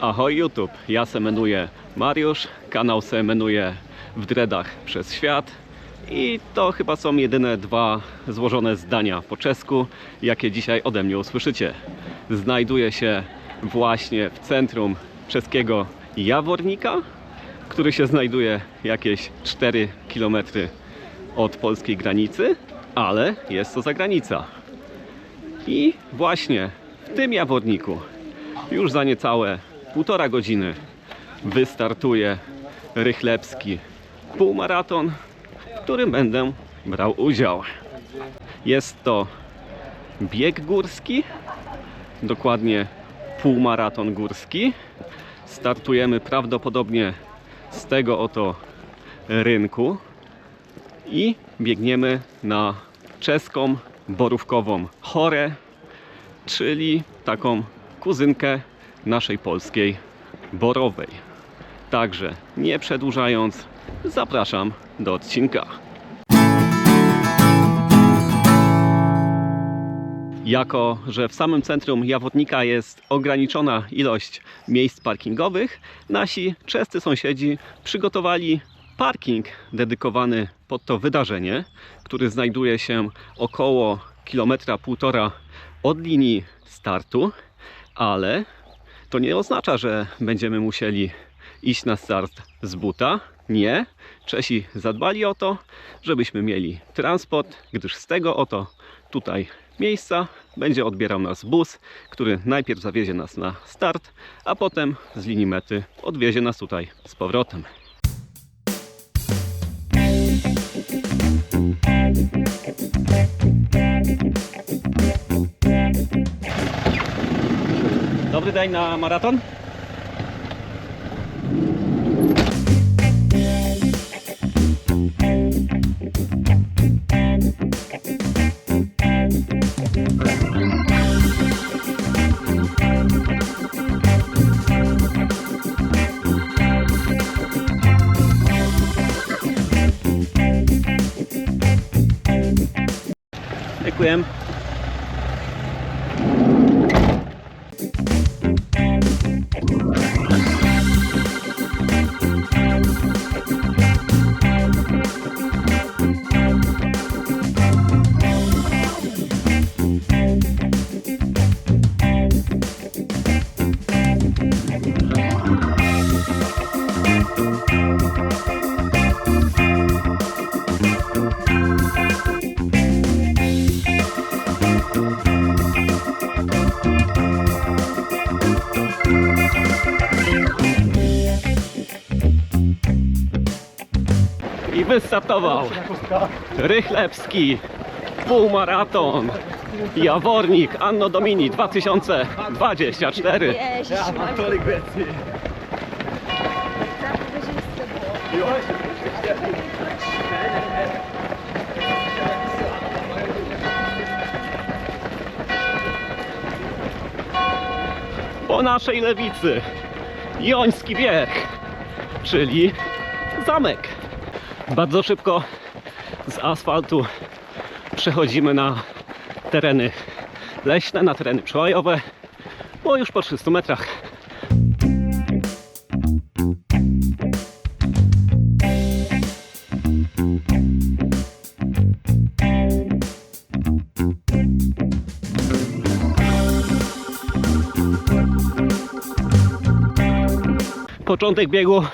Ahoj YouTube, ja se menuję Mariusz, kanał se menuje w dreadach przez świat i to chyba są jedyne dwa złożone zdania po czesku, jakie dzisiaj ode mnie usłyszycie. Znajduję się właśnie w centrum czeskiego Jawornika, który się znajduje jakieś 4 km od polskiej granicy, ale jest to zagranica. I właśnie w tym Jaworniku już za niecałe 1,5 godziny wystartuje rychlewski półmaraton, w którym będę brał udział. Jest to bieg górski, dokładnie półmaraton górski. Startujemy prawdopodobnie z tego oto rynku i biegniemy na czeską borówkową chorę, czyli taką kuzynkę naszej polskiej borowej. Także nie przedłużając, zapraszam do odcinka. Jako że w samym centrum Jawornika jest ograniczona ilość miejsc parkingowych, nasi czescy sąsiedzi przygotowali parking dedykowany pod to wydarzenie, który znajduje się około 1,5 km od linii startu, ale to nie oznacza, że będziemy musieli iść na start z buta. Nie, Czesi zadbali o to, żebyśmy mieli transport, gdyż z tego oto tutaj miejsca będzie odbierał nas bus, który najpierw zawiezie nas na start, a potem z linii mety odwiezie nas tutaj z powrotem. Dobry dzień na maraton. Dziękuję. I wystartował rychlewski półmaraton Jawornik Anno Domini 2024. Po naszej lewicy Joński Bieg, czyli zamek. Bardzo szybko z asfaltu przechodzimy na tereny leśne, na tereny przełajowe, bo już po 300 metrach. Początek biegu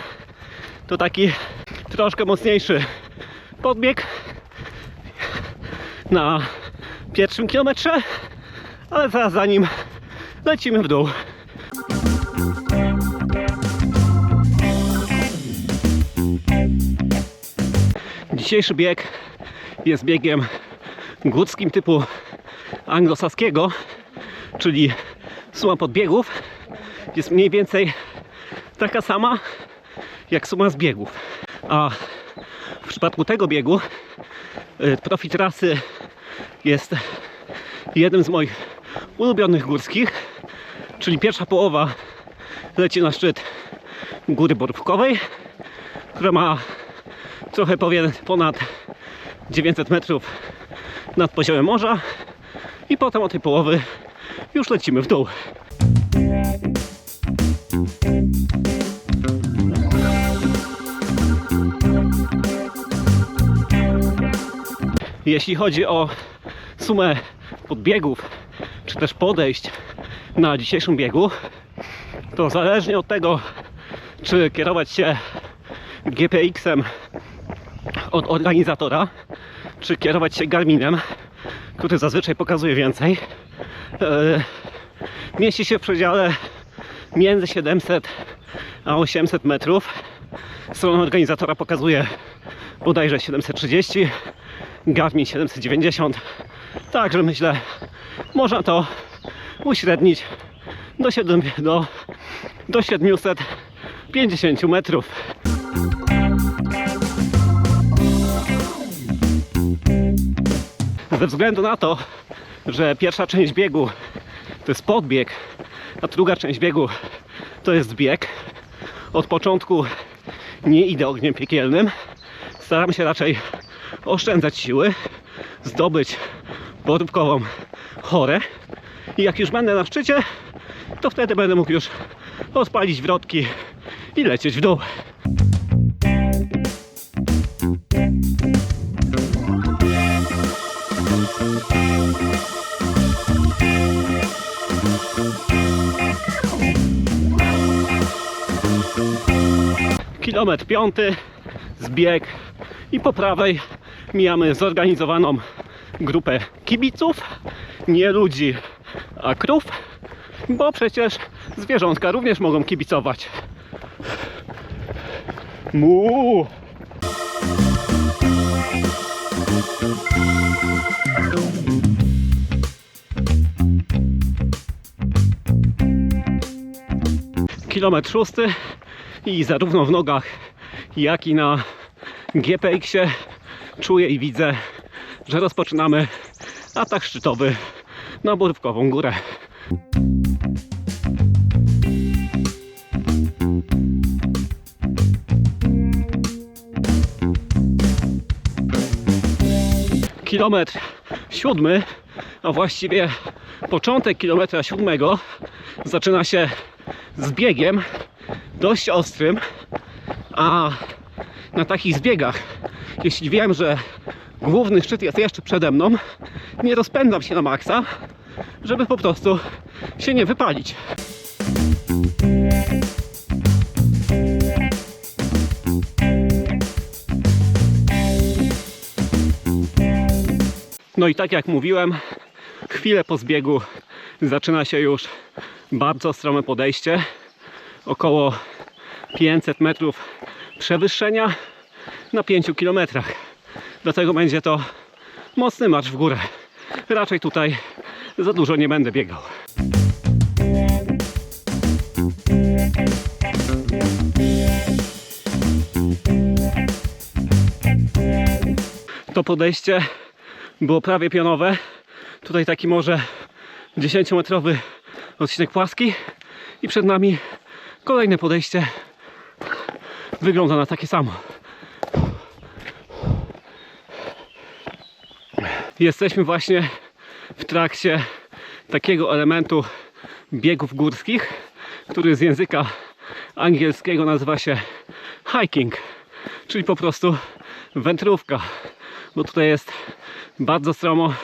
to taki troszkę mocniejszy podbieg na pierwszym kilometrze, ale zaraz za nim lecimy w dół. Dzisiejszy bieg jest biegiem górskim typu anglosaskiego, czyli suma podbiegów jest mniej więcej taka sama jak suma zbiegów. A w przypadku tego biegu profil trasy jest jednym z moich ulubionych górskich, czyli pierwsza połowa leci na szczyt Góry Borówkowej, która ma trochę ponad 900 metrów nad poziomem morza, i potem od tej połowy już lecimy w dół. Jeśli chodzi o sumę podbiegów, czy też podejść na dzisiejszym biegu, to zależnie od tego, czy kierować się GPX-em od organizatora, czy kierować się Garminem, który zazwyczaj pokazuje więcej, mieści się w przedziale między 700 a 800 metrów. Strona organizatora pokazuje bodajże 730, Garmin 790, także myślę, można to uśrednić do 750 metrów. Ze względu na to, że pierwsza część biegu to jest podbieg, a druga część biegu to jest bieg, od początku nie idę ogniem piekielnym. Staram się raczej oszczędzać siły, zdobyć borówkową chorę i jak już będę na szczycie, to wtedy będę mógł już odpalić wrotki i lecieć w dół. Kilometr 5, zbieg i po prawej mijamy zorganizowaną grupę kibiców, nie ludzi, a krów, bo przecież zwierzątka również mogą kibicować. Mu! Kilometr 6 i zarówno w nogach, jak i na GPX-ie czuję i widzę, że rozpoczynamy atak szczytowy na Borówkową Górę. Kilometr 7, a właściwie początek kilometra 7 zaczyna się z biegiem dość ostrym, a na takich zbiegach, jeśli wiem, że główny szczyt jest jeszcze przede mną, nie rozpędzam się na maksa, żeby po prostu się nie wypalić. No i tak jak mówiłem, chwilę po zbiegu zaczyna się już bardzo strome podejście, około 500 metrów przewyższenia na 5 kilometrach. Dlatego będzie to mocny marsz w górę. Raczej tutaj za dużo nie będę biegał. To podejście było prawie pionowe. Tutaj taki może 10-metrowy odcinek płaski i przed nami kolejne podejście wygląda na takie samo. Jesteśmy właśnie w trakcie takiego elementu biegów górskich, który z języka angielskiego nazywa się hiking, czyli po prostu wędrówka, bo tutaj jest bardzo stromo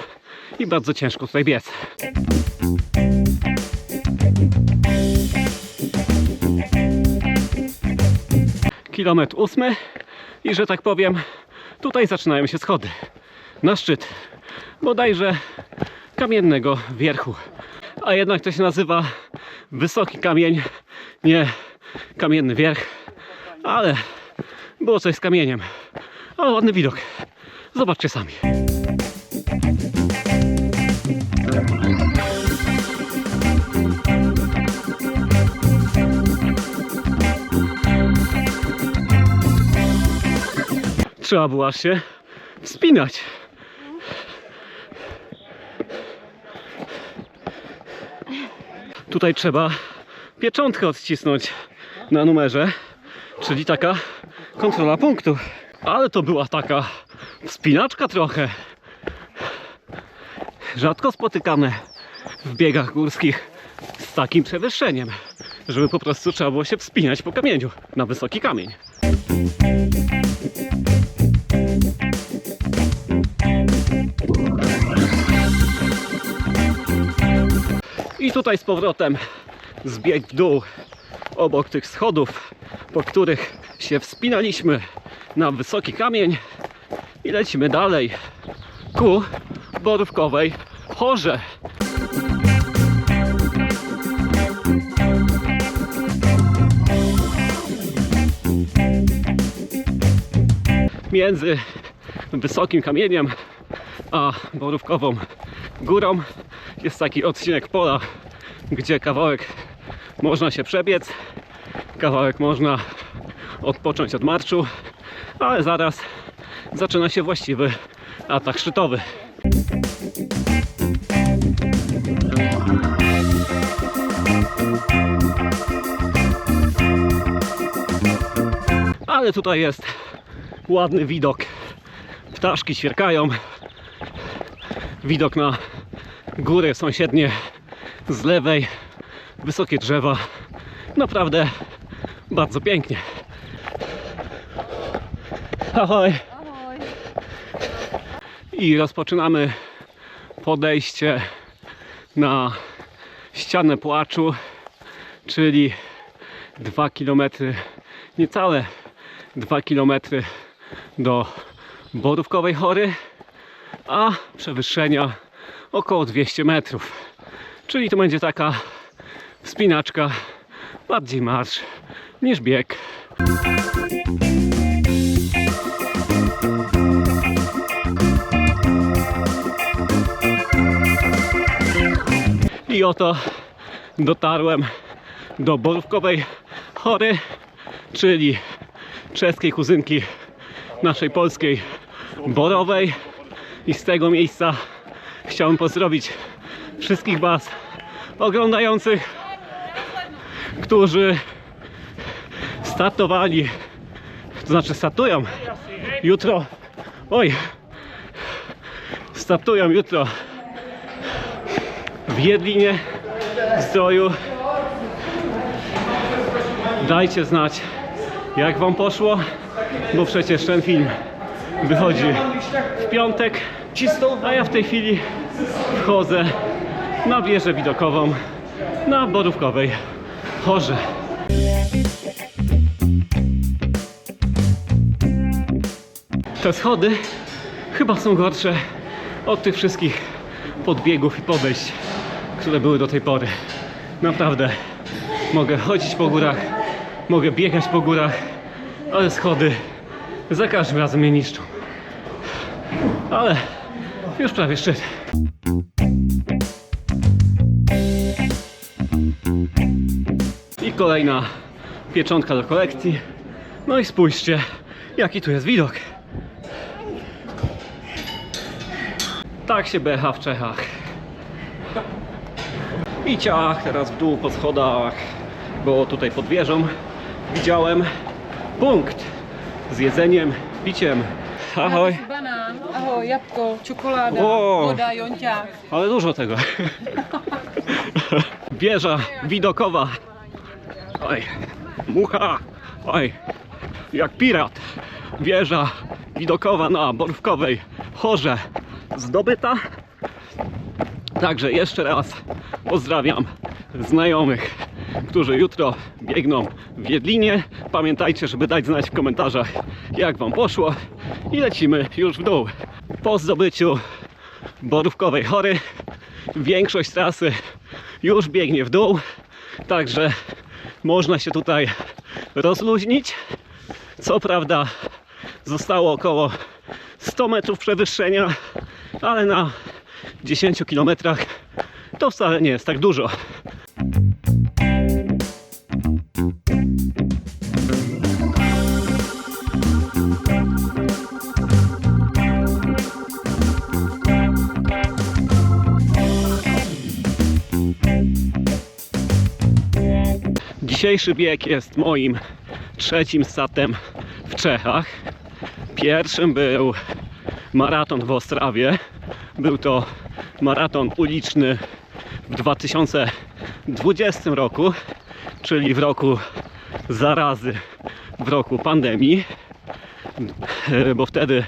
i bardzo ciężko tutaj biec. Kilometr 8 i że tak powiem, tutaj zaczynają się schody na szczyt bodajże kamiennego wierchu, a jednak to się nazywa wysoki kamień, nie kamienny wierch, ale było coś z kamieniem, ale ładny widok, zobaczcie sami. Trzeba było aż się wspinać. Tutaj trzeba pieczątkę odcisnąć na numerze, czyli taka kontrola punktu. Ale to była taka wspinaczka trochę. Rzadko spotykane w biegach górskich z takim przewyższeniem, żeby po prostu trzeba było się wspinać po kamieniu na wysoki kamień. I tutaj z powrotem zbieg w dół obok tych schodów, po których się wspinaliśmy na wysoki kamień i lecimy dalej ku Borówkowej Chorze. Między wysokim kamieniem a Borówkową Górą jest taki odcinek pola, gdzie kawałek można się przebiec, kawałek można odpocząć od marszu, ale zaraz zaczyna się właściwy atak szczytowy. Ale tutaj jest ładny widok. Ptaszki ćwierkają. Widok na góry sąsiednie z lewej. Wysokie drzewa. Naprawdę bardzo pięknie. Ahoj! Ahoj. I rozpoczynamy podejście na ścianę płaczu, czyli 2 km, niecałe 2 km do Borówkowej Chory, a przewyższenia około 200 metrów. Czyli to będzie taka wspinaczka, bardziej marsz niż bieg. I oto dotarłem do Borówkowej Chory, czyli czeskiej kuzynki naszej polskiej Borowej. I z tego miejsca chciałem pozdrowić wszystkich Was oglądających, którzy startowali, to znaczy startują jutro. Oj, startują jutro w Jedlinie Zdroju. Dajcie znać, jak Wam poszło, bo przecież ten film wychodzi w piątek, a ja w tej chwili wchodzę na wieżę widokową na Borówkowej Chorze. Te schody chyba są gorsze od tych wszystkich podbiegów i podejść, które były do tej pory. Naprawdę mogę chodzić po górach, mogę biegać po górach, ale schody za każdym razem mnie niszczą. Ale już prawie szczyt. I kolejna pieczątka do kolekcji. No i spójrzcie, jaki tu jest widok. Tak się becha w Czechach. I ciach teraz w dół po schodach, bo tutaj pod wieżą widziałem punkt z jedzeniem, piciem. Ahoj. Banán, ahoj, jabłko, czekolada, O. woda, jąciak. Ale dużo tego. Wieża widokowa. Oj, mucha. Oj, jak pirat. Wieża widokowa na Borówkowej Chorze zdobyta. Także jeszcze raz pozdrawiam znajomych, którzy jutro biegną w Jedlinie. Pamiętajcie, żeby dać znać w komentarzach, jak Wam poszło. I lecimy już w dół. Po zdobyciu Borówkowej Chory większość trasy już biegnie w dół. Także można się tutaj rozluźnić. Co prawda zostało około 100 metrów przewyższenia, ale na 10 km to wcale nie jest tak dużo. Dzisiejszy bieg jest moim trzecim startem w Czechach. Pierwszym był maraton w Ostrawie. Był to maraton uliczny w 2020 roku, czyli w roku zarazy, w roku pandemii, bo wtedy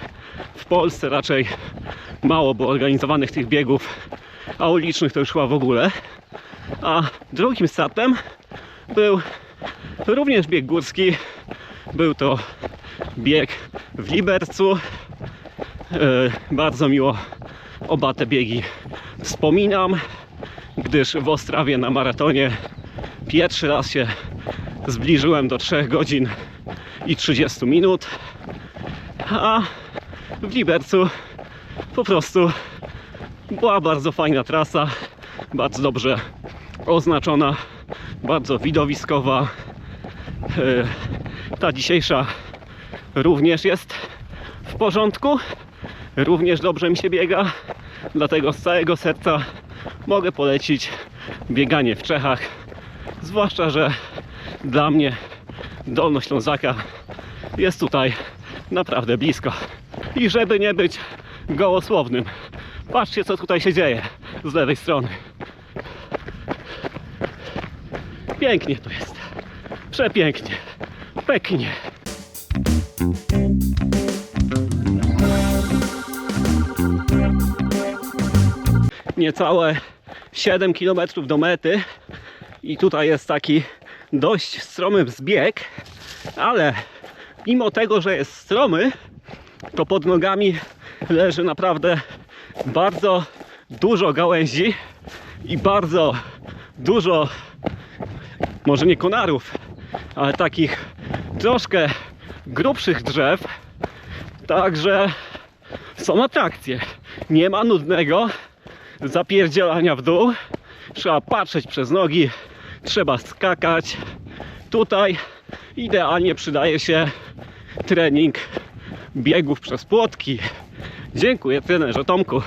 w Polsce raczej mało było organizowanych tych biegów, a ulicznych to już chyba w ogóle. A drugim startem był również bieg górski. Był to bieg w Libercu. Bardzo miło oba te biegi wspominam, gdyż w Ostrawie na maratonie pierwszy raz się zbliżyłem do 3 godzin i 30 minut, a w Libercu po prostu była bardzo fajna trasa, bardzo dobrze oznaczona, bardzo widowiskowa. Ta dzisiejsza również jest w porządku, również dobrze mi się biega, dlatego z całego serca mogę polecić bieganie w Czechach, zwłaszcza że dla mnie, Dolnoślązaka, jest tutaj naprawdę blisko. I żeby nie być gołosłownym, patrzcie, co tutaj się dzieje z lewej strony. Pięknie tu jest, przepięknie, pięknie. Niecałe 7 km do mety i tutaj jest taki dość stromy zbieg, ale mimo tego, że jest stromy, to pod nogami leży naprawdę bardzo dużo gałęzi i bardzo dużo, może nie konarów, ale takich troszkę grubszych drzew, także są atrakcje. Nie ma nudnego zapierdzielania w dół, trzeba patrzeć przez nogi, trzeba skakać. Tutaj idealnie przydaje się trening biegów przez płotki. Dziękuję, trenerze Tomku.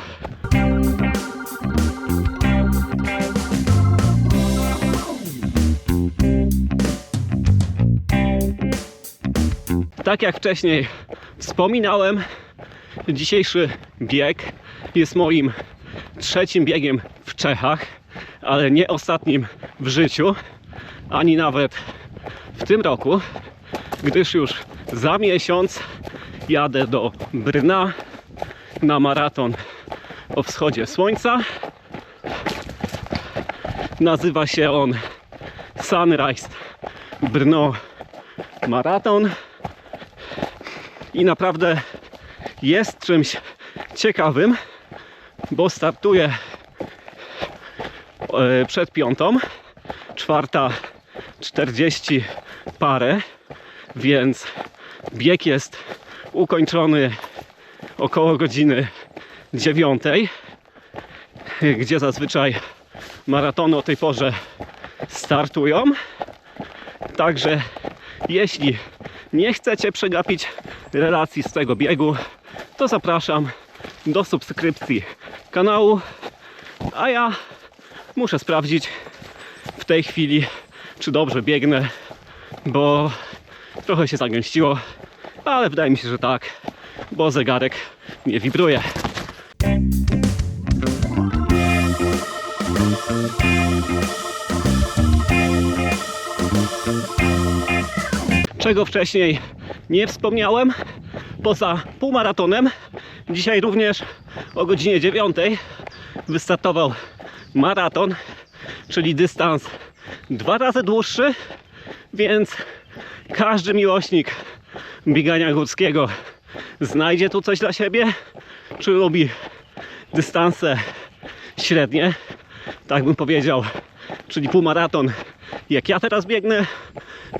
Tak jak wcześniej wspominałem, dzisiejszy bieg jest moim trzecim biegiem w Czechach, ale nie ostatnim w życiu, ani nawet w tym roku, gdyż już za miesiąc jadę do Brna na maraton o wschodzie słońca. Nazywa się on Sunrise Brno Maraton i naprawdę jest czymś ciekawym, bo startuję przed 5, 4:40 parę, więc bieg jest ukończony około godziny 9, gdzie zazwyczaj maratony o tej porze startują. Także jeśli nie chcecie przegapić relacji z tego biegu, to zapraszam do subskrypcji kanału, a ja muszę sprawdzić w tej chwili, czy dobrze biegnę, bo trochę się zagęściło, ale wydaje mi się, że tak, bo zegarek nie wibruje. Czego wcześniej nie wspomniałem, poza półmaratonem, dzisiaj również o godzinie 9 wystartował maraton, czyli dystans 2 razy dłuższy, więc każdy miłośnik biegania górskiego znajdzie tu coś dla siebie. Czy lubi dystanse średnie, tak bym powiedział, czyli półmaraton, jak ja teraz biegnę,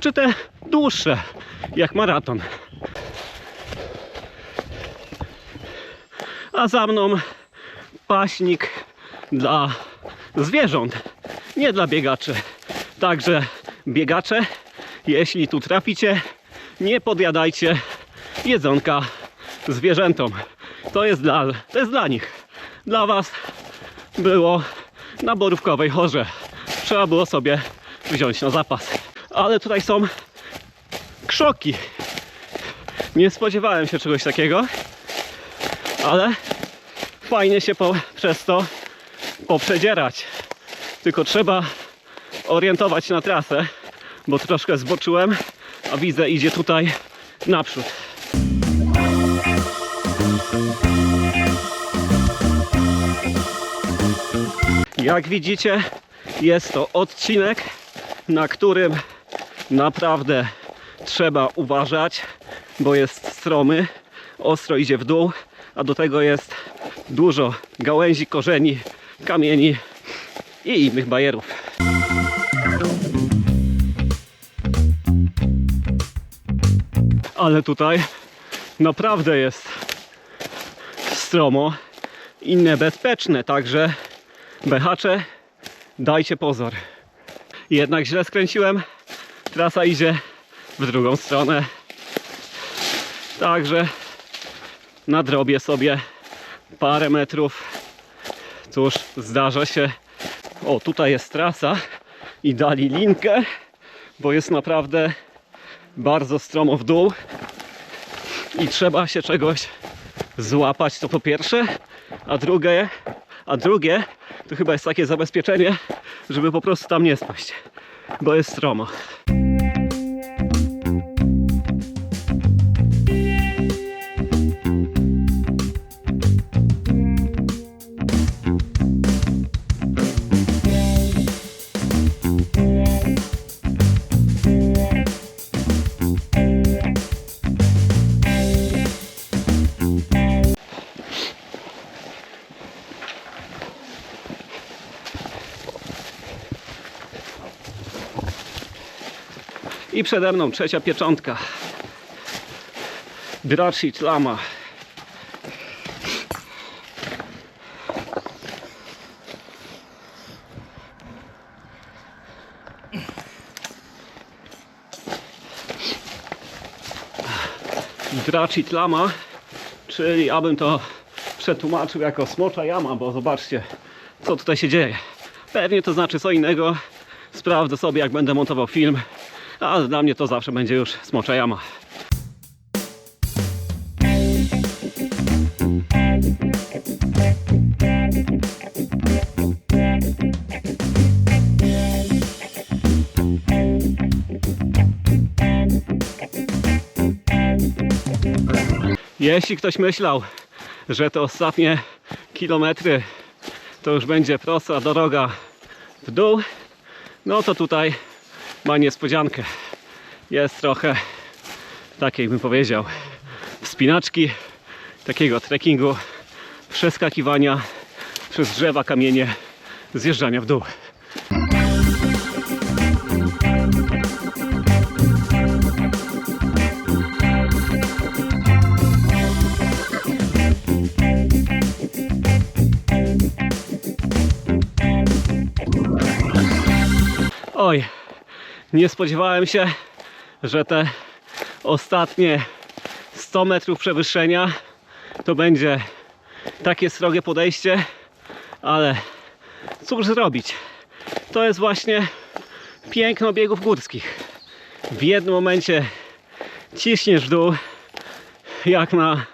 czy te dłuższe, jak maraton. A za mną paśnik dla zwierząt, nie dla biegaczy. Także biegacze, jeśli tu traficie, nie podjadajcie jedzonka zwierzętom. To jest dla nich. Dla was było na Borówkowej Chorze. Trzeba było sobie wziąć na zapas. Ale tutaj są krzoki. Nie spodziewałem się czegoś takiego, ale fajnie się przez to poprzedzierać. Tylko trzeba orientować na trasę, bo troszkę zboczyłem, a widzę, idzie tutaj naprzód. Jak widzicie, Jest to odcinek, na którym naprawdę trzeba uważać, bo jest stromy, ostro idzie w dół, a do tego jest dużo gałęzi, korzeni, kamieni i innych bajerów. Ale tutaj naprawdę jest stromo i niebezpieczne, także bechacze, dajcie pozor. Jednak źle skręciłem, trasa idzie w drugą stronę, także nadrobię sobie parę metrów. Cóż, zdarza się. O, tutaj jest trasa i dali linkę, bo jest naprawdę bardzo stromo w dół i trzeba się czegoś złapać, to po pierwsze, a drugie to chyba jest takie zabezpieczenie, żeby po prostu tam nie spaść, bo jest stromo. I przede mną trzecia pieczątka. Dracit Lama. Dracit Lama, czyli abym to przetłumaczył jako smocza jama, bo zobaczcie, co tutaj się dzieje. Pewnie to znaczy co innego. Sprawdzę sobie, jak będę montował film. Ale dla mnie to zawsze będzie już smocza jama. Jeśli ktoś myślał, że te ostatnie kilometry to już będzie prosta droga w dół, no to tutaj ma niespodziankę. Jest trochę, tak jakbym powiedział, wspinaczki, takiego trekkingu, przeskakiwania przez drzewa, kamienie, zjeżdżania w dół. Oj, nie spodziewałem się, że te ostatnie 100 metrów przewyższenia to będzie takie srogie podejście, ale cóż zrobić? To jest właśnie piękno biegów górskich. W jednym momencie ciśniesz w dół, jak na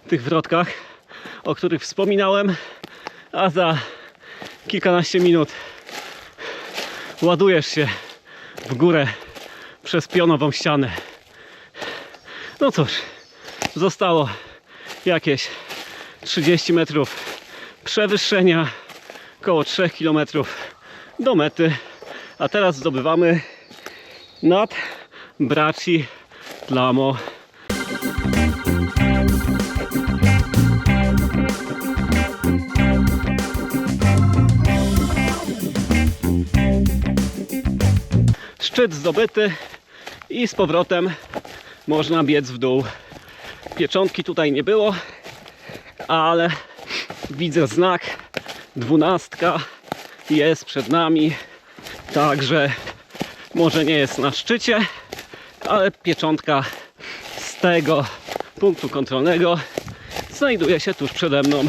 tych wrotkach, o których wspominałem, a za kilkanaście minut ładujesz się w górę przez pionową ścianę. No cóż, zostało jakieś 30 metrów przewyższenia, około 3 km do mety, a teraz zdobywamy nad Bracci Lamo. Szczyt zdobyty i z powrotem można biec w dół. Pieczątki tutaj nie było, ale widzę znak 12 jest przed nami, także może nie jest na szczycie, ale pieczątka z tego punktu kontrolnego znajduje się tuż przede mną.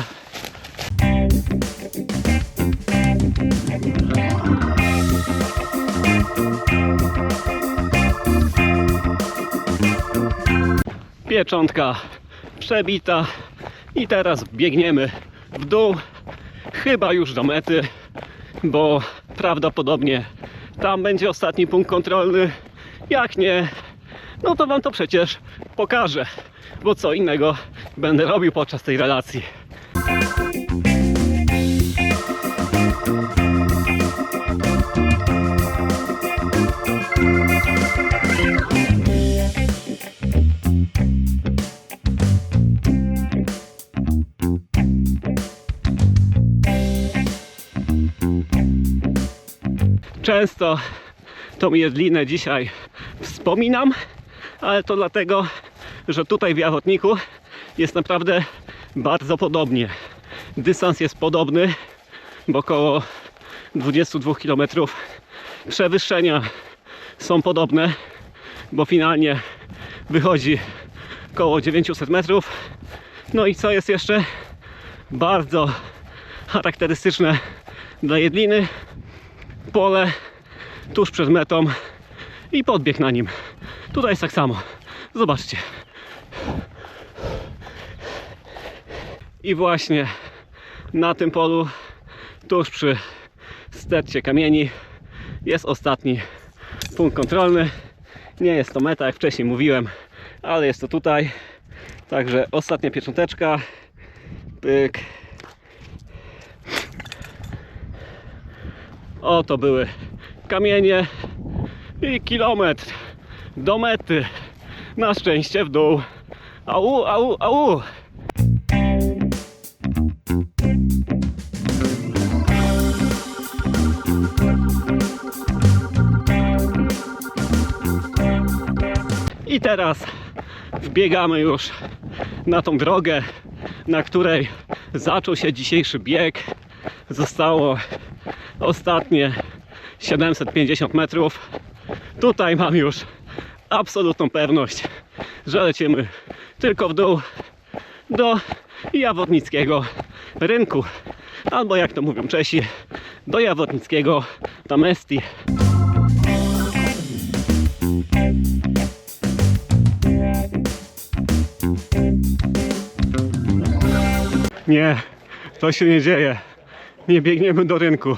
Pieczątka przebita i teraz biegniemy w dół, chyba już do mety, bo prawdopodobnie tam będzie ostatni punkt kontrolny. Jak nie, no to wam to przecież pokażę, bo co innego będę robił podczas tej relacji. Często tą Jedlinę dzisiaj wspominam, ale to dlatego, że tutaj w Jawotniku jest naprawdę bardzo podobnie. Dystans jest podobny, bo około 22 km. Przewyższenia są podobne, bo finalnie wychodzi około 900 metrów. No i co jest jeszcze bardzo charakterystyczne dla Jedliny? Pole tuż przed metą i podbieg na nim. Tutaj jest tak samo. Zobaczcie. I właśnie na tym polu, tuż przy stercie kamieni, jest ostatni punkt kontrolny. Nie jest to meta, jak wcześniej mówiłem, ale jest to tutaj. Także ostatnia piecząteczka. Pyk. Oto były kamienie i kilometr do mety. Na szczęście w dół. Au, au, au. I teraz wbiegamy już na tą drogę, na której zaczął się dzisiejszy bieg. Zostało ostatnie 750 metrów. Tutaj mam już absolutną pewność, że lecimy tylko w dół do Jawotnickiego rynku. Albo jak to mówią Czesi, do Jawotnickiego Tamesti. Nie, to się nie dzieje. Nie biegniemy do rynku.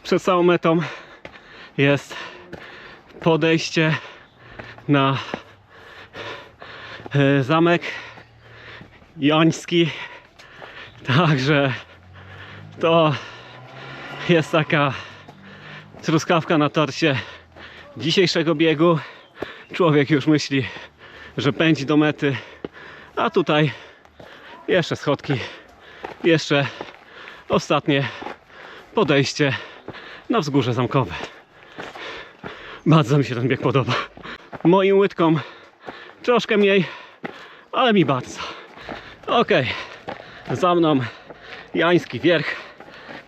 Przed samą metą jest podejście na zamek Joński. Także to jest taka truskawka na torcie dzisiejszego biegu. Człowiek już myśli, że pędzi do mety, a tutaj jeszcze schodki, jeszcze ostatnie podejście na wzgórze zamkowe. Bardzo mi się ten bieg podoba. Moim łydkom troszkę mniej, ale mi bardzo. Ok, za mną Jański Wierch,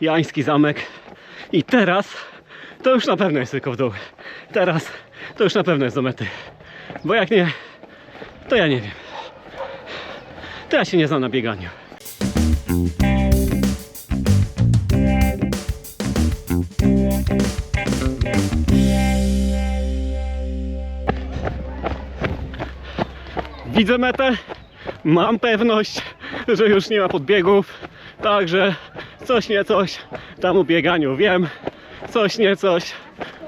Jański Zamek i teraz to już na pewno jest tylko w dół. Teraz to już na pewno jest do mety, bo jak nie, to ja nie wiem. To ja się nie znam na bieganiu. Widzę metę, mam pewność, że już nie ma podbiegów, także coś nie coś tam o bieganiu wiem, coś nie coś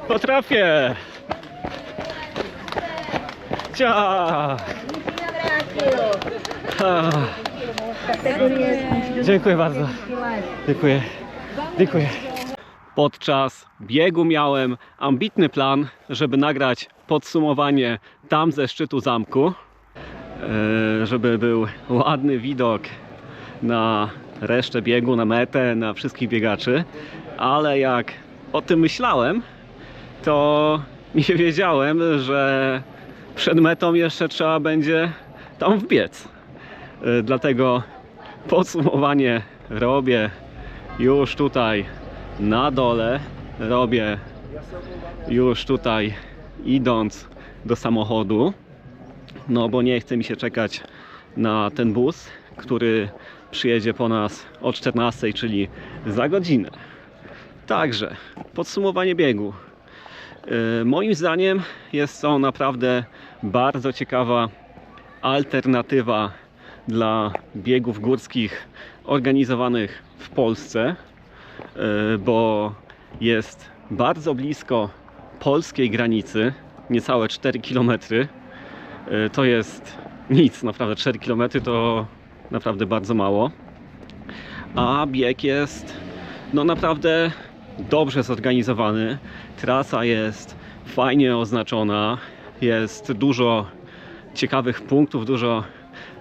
potrafię. Ciao! Dziękuję bardzo. Dziękuję. Dziękuję. Podczas biegu miałem ambitny plan, żeby nagrać podsumowanie tam ze szczytu zamku, żeby był ładny widok na resztę biegu, na metę, na wszystkich biegaczy, ale jak o tym myślałem, to nie wiedziałem, że przed metą jeszcze trzeba będzie tam wbiec. Dlatego podsumowanie robię już tutaj na dole, robię już tutaj idąc do samochodu, no bo nie chce mi się czekać na ten bus, który przyjedzie po nas o 14, czyli za godzinę. Także podsumowanie biegu. Moim zdaniem jest to naprawdę bardzo ciekawa alternatywa dla biegów górskich organizowanych w Polsce, bo jest bardzo blisko polskiej granicy, niecałe 4 km. To jest nic, naprawdę 4 km to naprawdę bardzo mało. A bieg jest no naprawdę dobrze zorganizowany. Trasa jest fajnie oznaczona, jest dużo ciekawych punktów, dużo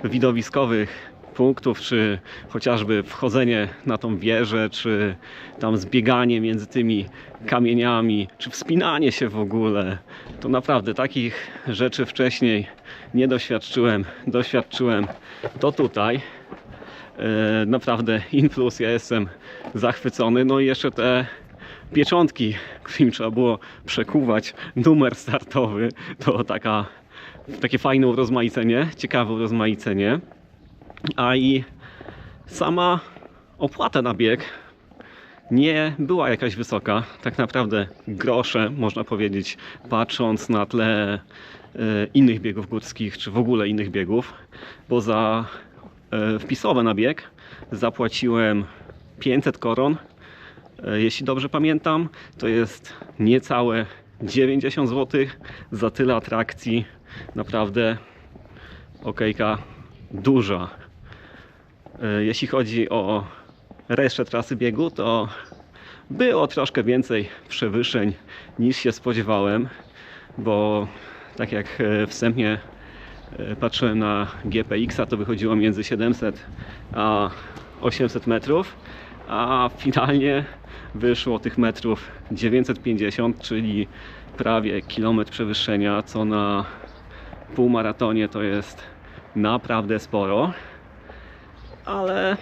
widowiskowych punktów, czy chociażby wchodzenie na tą wieżę, czy tam zbieganie między tymi kamieniami, czy wspinanie się w ogóle, to naprawdę takich rzeczy wcześniej nie doświadczyłem. Doświadczyłem to tutaj. Naprawdę in plus, ja jestem zachwycony. No i jeszcze te pieczątki, którym trzeba było przekuwać numer startowy, to takie fajne urozmaicenie, ciekawe urozmaicenie. A i sama opłata na bieg nie była jakaś wysoka, tak naprawdę grosze, można powiedzieć, patrząc na tle innych biegów górskich, czy w ogóle innych biegów, bo za wpisowe na bieg zapłaciłem 500 koron, jeśli dobrze pamiętam, to jest niecałe 90 zł za tyle atrakcji, naprawdę okejka duża. Jeśli chodzi o resztę trasy biegu, to było troszkę więcej przewyższeń niż się spodziewałem, bo tak jak wstępnie patrzyłem na GPX-a, to wychodziło między 700 a 800 metrów, a finalnie wyszło tych metrów 950, czyli prawie kilometr przewyższenia, co na półmaratonie to jest naprawdę sporo, ale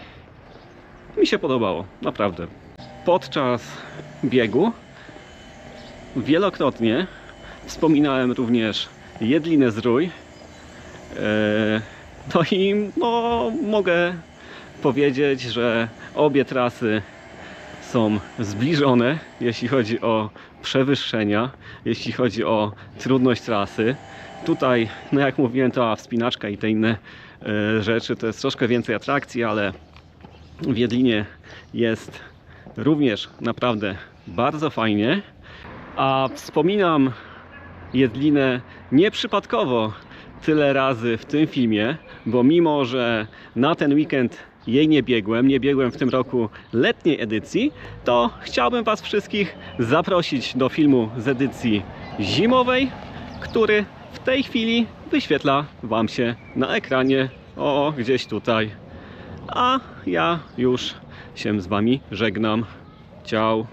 mi się podobało, naprawdę. Podczas biegu wielokrotnie wspominałem również Jedlinę Zdrój. No i mogę powiedzieć, że obie trasy są zbliżone, jeśli chodzi o przewyższenia, jeśli chodzi o trudność trasy. Tutaj, no jak mówiłem, ta wspinaczka i te inne rzeczy to jest troszkę więcej atrakcji, ale w Jedlinie jest również naprawdę bardzo fajnie. A wspominam Jedlinę nieprzypadkowo tyle razy w tym filmie, bo mimo że na ten weekend jej nie biegłem w tym roku letniej edycji, to chciałbym Was wszystkich zaprosić do filmu z edycji zimowej, który w tej chwili wyświetla Wam się na ekranie, gdzieś tutaj. A ja już się z Wami żegnam. Ciao.